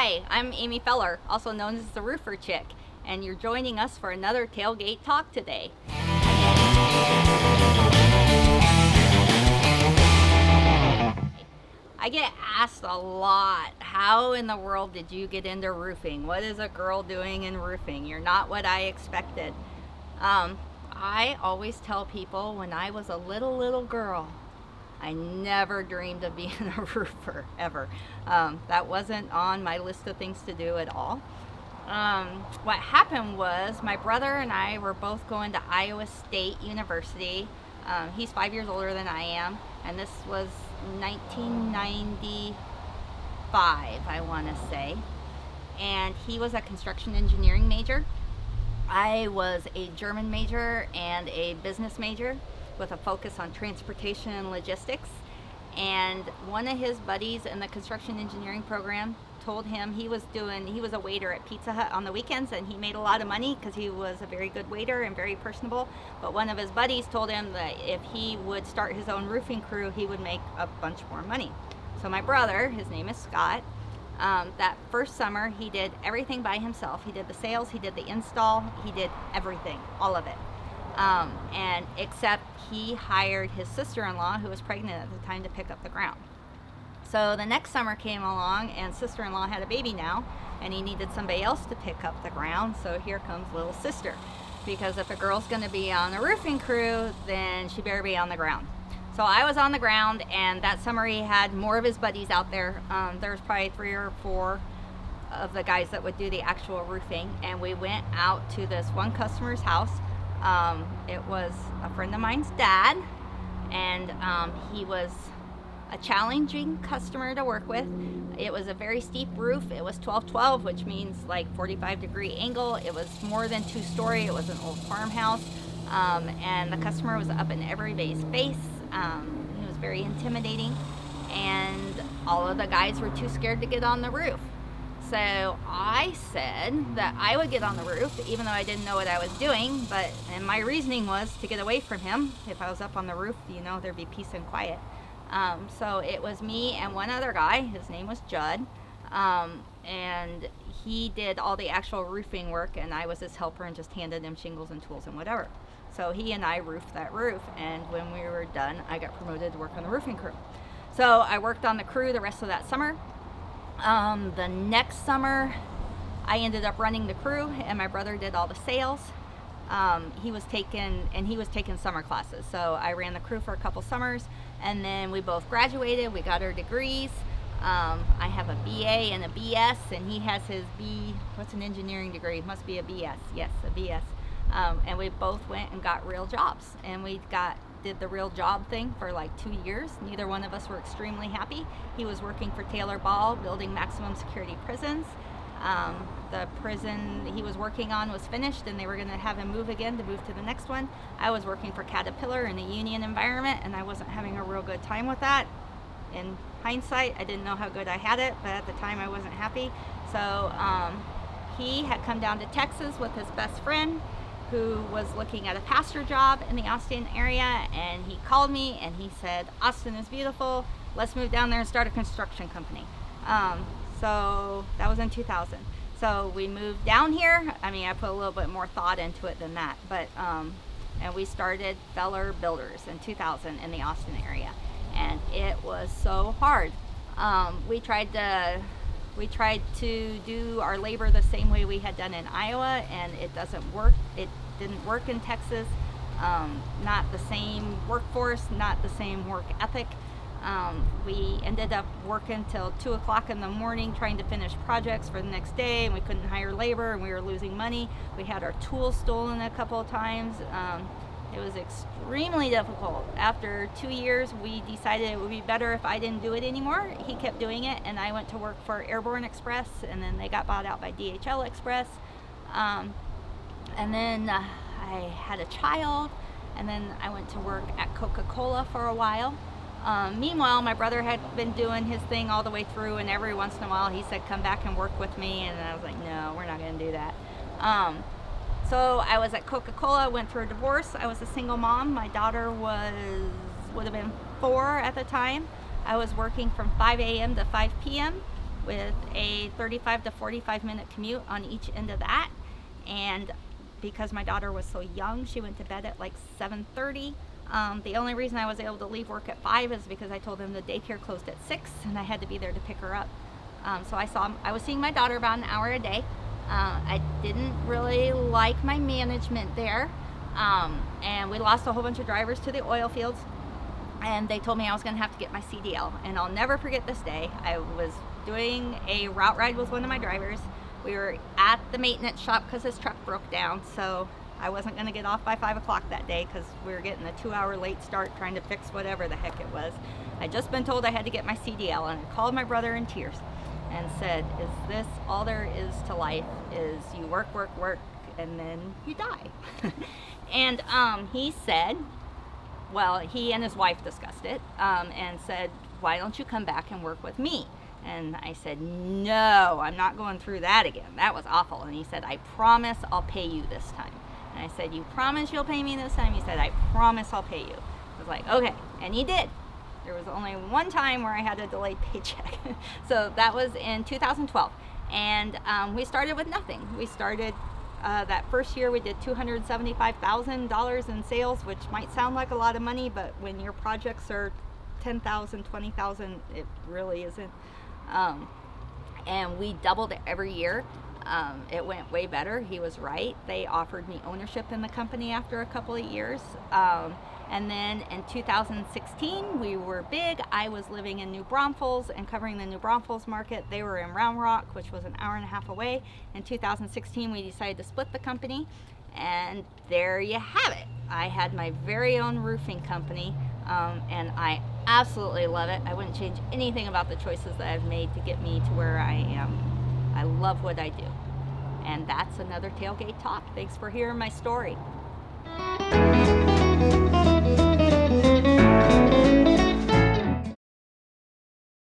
Hi, I'm Amy Feller, also known as the RooferChick, and you're joining us for another tailgate talk today. I get asked a lot, how in the world did you get into roofing? What is a girl doing in roofing? You're not what I expected. I always tell people when I was a little girl, I never dreamed of being a roofer, ever. That wasn't on my list of things to do at all. What happened was my brother and I were both going to Iowa State University. He's 5 years older than I am, and this was 1995, I want to say. And he was a construction engineering major. I was a German major and a business major with a focus on transportation and logistics. And one of his buddies in the construction engineering program told him he was a waiter at Pizza Hut on the weekends, and he made a lot of money because he was a very good waiter and very personable. But one of his buddies told him that if he would start his own roofing crew, he would make a bunch more money. So my brother, his name is Scott, that first summer he did everything by himself. He did the sales, he did the install, he did everything, all of it. And except he hired his sister-in-law, who was pregnant at the time, to pick up the ground. So the next summer came along, and sister-in-law had a baby now, and he needed somebody else to pick up the ground. So here comes little sister, because if a girl's going to be on a roofing crew, then she better be on the ground. So I was on the ground, and that summer he had more of his buddies out there. There was probably 3 or 4 of the guys that would do the actual roofing, and we went out to this one customer's house. It was a friend of mine's dad, and he was a challenging customer to work with. It was a very steep roof. It was 12-12, which means like 45-degree angle. It was more than 2-story. It was an old farmhouse, and the customer was up in everybody's face. He was very intimidating, and all of the guys were too scared to get on the roof. So I said that I would get on the roof, even though I didn't know what I was doing, and my reasoning was to get away from him. If I was up on the roof, there'd be peace and quiet. So it was me and one other guy. His name was Judd, and he did all the actual roofing work, and I was his helper and just handed him shingles and tools and whatever. So he and I roofed that roof, and when we were done, I got promoted to work on the roofing crew. So I worked on the crew the rest of that summer. The next summer, I ended up running the crew, and my brother did all the sales. He was taking summer classes, so I ran the crew for a couple summers, and then we both graduated. We got our degrees. I have a BA and a BS, and he has his what's an engineering degree? Must be a BS. Yes, a BS. And we both went and got real jobs, and did the real job thing for like 2 years. Neither one of us were extremely happy. He was working for Taylor Ball, building maximum security prisons. The prison he was working on was finished, and they were going to have him move again to move to the next one. I was working for Caterpillar in a union environment, and I wasn't having a real good time with that. In hindsight, I didn't know how good I had it, but at the time I wasn't happy. So he had come down to Texas with his best friend, who was looking at a pastor job in the Austin area, and he called me and he said, "Austin is beautiful, let's move down there and start a construction company." So that was in 2000. So we moved down here. I put a little bit more thought into it than that, but and we started Feller Builders in 2000 in the Austin area, and it was so hard. We tried to do our labor the same way we had done in Iowa, and it doesn't work. It didn't work in Texas. Not the same workforce, not the same work ethic. We ended up working till 2 o'clock in the morning trying to finish projects for the next day, and we couldn't hire labor, and we were losing money. We had our tools stolen a couple of times. It was extremely difficult. After 2 years, we decided it would be better if I didn't do it anymore. He kept doing it, and I went to work for Airborne Express, and then they got bought out by DHL Express. And then I had a child, and then I went to work at Coca-Cola for a while. Meanwhile, my brother had been doing his thing all the way through, and every once in a while he said, "Come back and work with me," and I was like, "No, we're not going to do that." So I was at Coca-Cola, went through a divorce. I was a single mom. My daughter would have been 4 at the time. I was working from 5 a.m. to 5 p.m. with a 35 to 45 minute commute on each end of that. And because my daughter was so young, she went to bed at like 7:30. The only reason I was able to leave work at 5 is because I told them the daycare closed at 6 and I had to be there to pick her up. So I was seeing my daughter about an hour a day. I didn't really like my management there. And we lost a whole bunch of drivers to the oil fields. And they told me I was going to have to get my CDL. And I'll never forget this day. I was doing a route ride with one of my drivers. We were at the maintenance shop because his truck broke down. So I wasn't going to get off by 5 o'clock that day because we were getting a 2-hour late start trying to fix whatever the heck it was. I'd just been told I had to get my CDL, and I called my brother in tears and said, is this all there is to life? Is you work, and then you die? And he said, well, he and his wife discussed it and said, why don't you come back and work with me? And I said, no, I'm not going through that again. That was awful. And he said, I promise I'll pay you this time. And I said, you promise you'll pay me this time? He said, I promise I'll pay you. I was like, okay. And he did. There was only one time where I had a delayed paycheck. So that was in 2012. And we started with nothing. We started that first year we did $275,000 in sales, which might sound like a lot of money, but when your projects are 10,000, 20,000, it really isn't. And we doubled it every year. It went way better. He was right. They offered me ownership in the company after a couple of years. And then in 2016, we were big. I was living in New Braunfels and covering the New Braunfels market. They were in Round Rock, which was an hour and a half away. In 2016, we decided to split the company. And there you have it. I had my very own roofing company, and I absolutely love it. I wouldn't change anything about the choices that I've made to get me to where I am. I love what I do. And that's another Tailgate Talk. Thanks for hearing my story.